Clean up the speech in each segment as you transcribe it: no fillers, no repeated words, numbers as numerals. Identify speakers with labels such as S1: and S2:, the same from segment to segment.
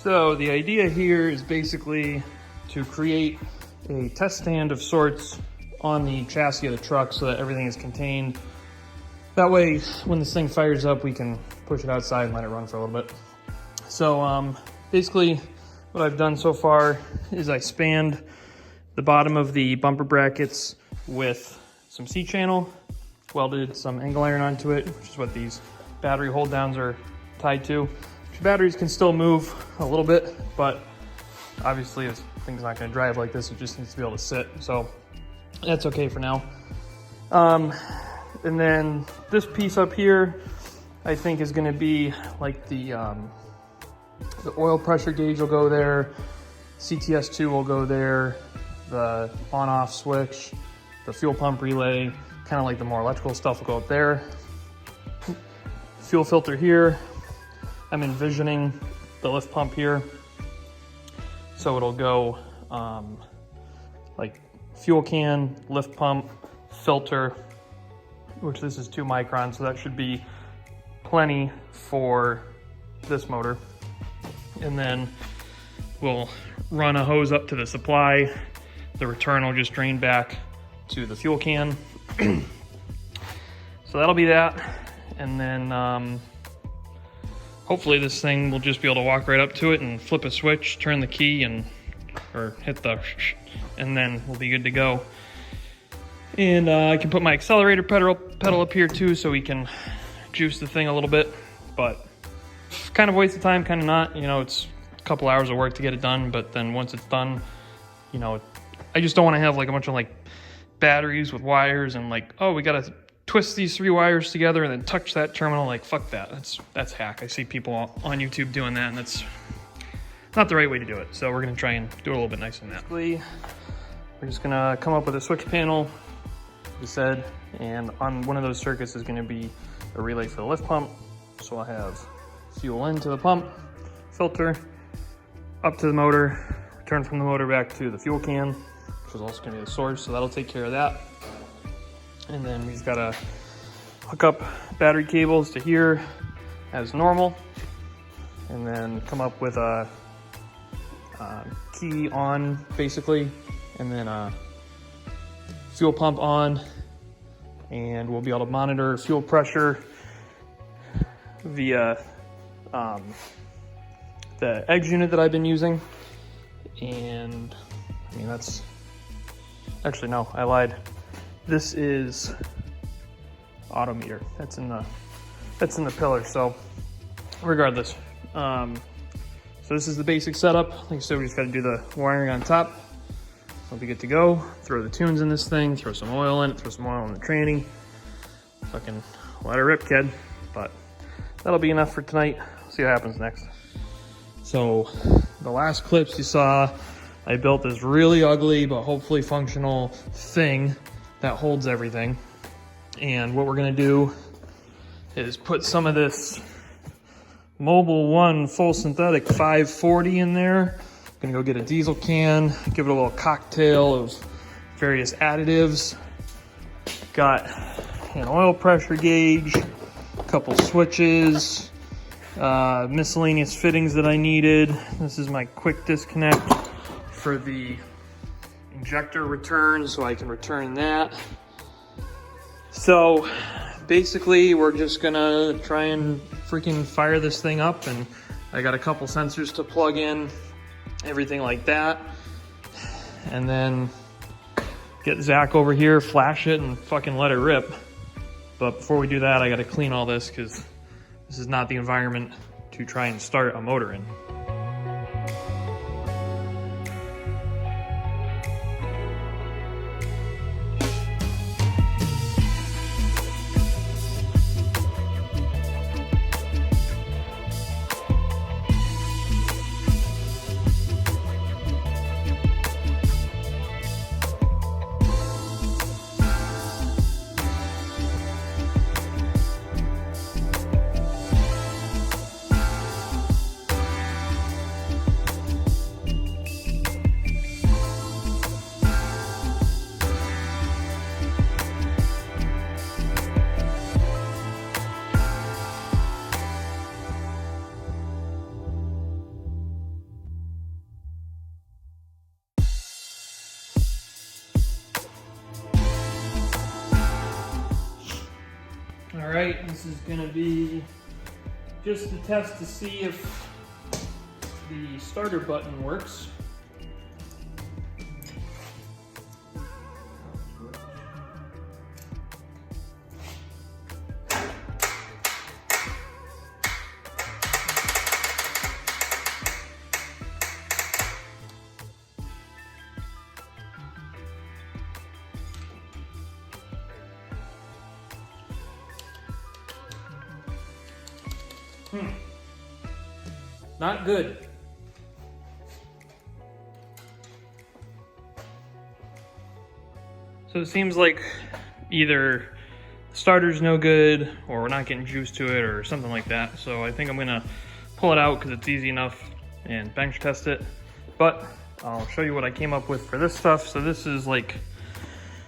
S1: So the idea here is basically to create a test stand of sorts on the chassis of the truck so that everything is contained. That way, when this thing fires up, we can push it outside and let it run for a little bit. So basically what I've done so far is I spanned the bottom of the bumper brackets with some C-channel, welded some angle iron onto it, which is what these battery hold downs are tied to. Batteries can still move a little bit, but obviously this thing's not going to drive like this. It just needs to be able to sit, so that's okay for now. And then this piece up here I think is going to be like the oil pressure gauge will go there, CTS2 will go there, the on-off switch, the fuel pump relay, kind of like the more electrical stuff will go up there. Fuel filter here. I'm envisioning the lift pump here. So it'll go like fuel can, lift pump, filter, which this is 2 microns, so that should be plenty for this motor. And then we'll run a hose up to the supply. The return will just drain back to the fuel can. So that'll be that. And then hopefully this thing will just be able to walk right up to it and flip a switch, turn the key, or hit the and then we'll be good to go. And I can put my accelerator pedal up here too, so we can juice the thing a little bit. But kind of waste of time, kind of not. You know, it's a couple hours of work to get it done, but then once it's done, you know, I just don't want to have like a bunch of like batteries with wires and like, oh, we gotta twist these 3 wires together and then touch that terminal. Like, fuck that. That's hack. I see people on YouTube doing that, and that's not the right way to do it. So we're gonna try and do it a little bit nicer than that. We're just gonna come up with a switch panel, like I said, and on one of those circuits is gonna be a relay for the lift pump. So I'll have fuel into the pump, filter, up to the motor, return from the motor back to the fuel can, which is also gonna be the source, so that'll take care of that. And then we just gotta hook up battery cables to here as normal, and then come up with a key on basically, and then a fuel pump on, and we'll be able to monitor fuel pressure via the eggs unit that I've been using. And I mean, that's actually, no, I lied. This is auto meter. That's in the pillar. So regardless, so this is the basic setup. Like I said, we just got to do the wiring on top. We'll be good to go. Throw the tunes in this thing. Throw some oil in it. Throw some oil in the tranny. Fucking let her rip, kid. But that'll be enough for tonight. See what happens next. So the last clips you saw, I built this really ugly but hopefully functional thing that holds everything. And what we're gonna do is put some of this Mobil 1 full synthetic 540 in there. Gonna go get a diesel can, give it a little cocktail of various additives. Got an oil pressure gauge, a couple switches, miscellaneous fittings that I needed. This is my quick disconnect for the injector return, so I can return that. So basically we're just gonna try and freaking fire this thing up, and I got a couple sensors to plug in, everything like that, and then get Zach over here, flash it, and fucking let it rip. But before we do that, I gotta clean all this because this is not the environment to try and start a motor in. right, this is gonna be just a test to see if the starter button works. Not good. So it seems like either the starter's no good or we're not getting juice to it or something like that. So I think I'm gonna pull it out because it's easy enough and bench test it. But I'll show you what I came up with for this stuff. So this is like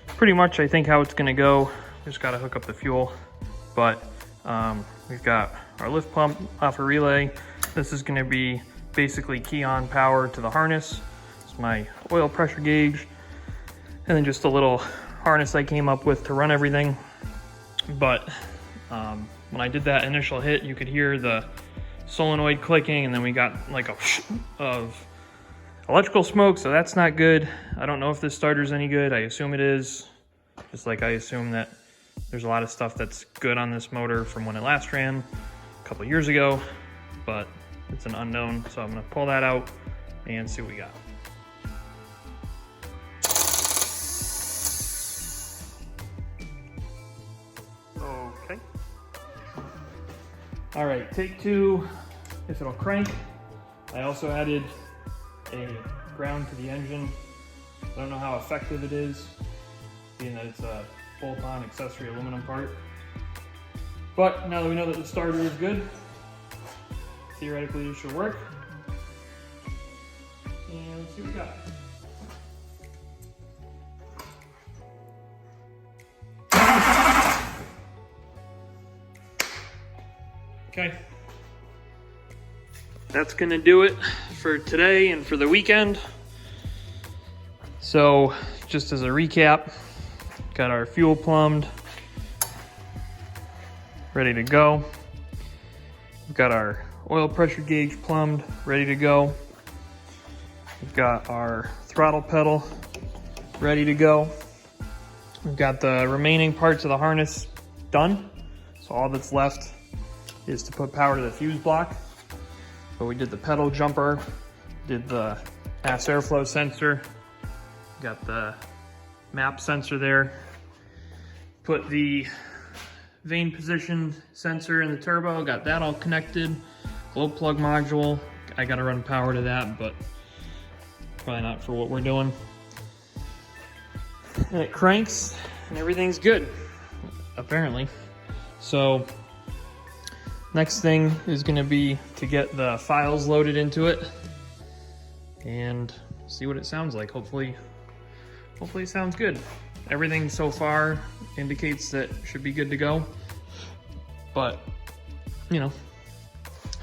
S1: pretty much I think how it's gonna go. Just gotta hook up the fuel. But we've got our lift pump off a relay. This is gonna be basically key on power to the harness. It's my oil pressure gauge. And then just a little harness I came up with to run everything. But when I did that initial hit, you could hear the solenoid clicking, and then we got like a whoosh of electrical smoke, so that's not good. I don't know if this starter's any good. I assume it is. Just like I assume that there's a lot of stuff that's good on this motor from when it last ran a couple years ago, but it's an unknown. So I'm gonna pull that out and see what we got. Okay. All right, take two, if it'll crank. I also added a ground to the engine. I don't know how effective it is, being that it's a bolt-on accessory aluminum part. But now that we know that the starter is good, theoretically it should work. And let's see what we got. Okay. That's gonna do it for today and for the weekend. So just as a recap, got our fuel plumbed, ready to go. We've got our oil pressure gauge plumbed, ready to go. We've got our throttle pedal ready to go. We've got the remaining parts of the harness done. So all that's left is to put power to the fuse block. But we did the pedal jumper, did the mass airflow sensor, got the map sensor there, put the vane position sensor in the turbo, got that all connected, glow plug module. I gotta run power to that, but probably not for what we're doing. And it cranks and everything's good, apparently. So next thing is gonna be to get the files loaded into it and see what it sounds like. Hopefully it sounds good. Everything so far indicates that it should be good to go, but you know,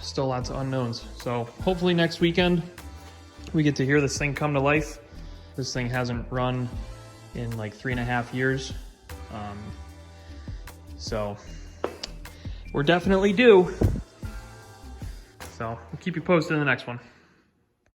S1: still lots of unknowns. So hopefully next weekend we get to hear this thing come to life. This thing hasn't run in like 3.5 years. So we're definitely due. So we'll keep you posted in the next one.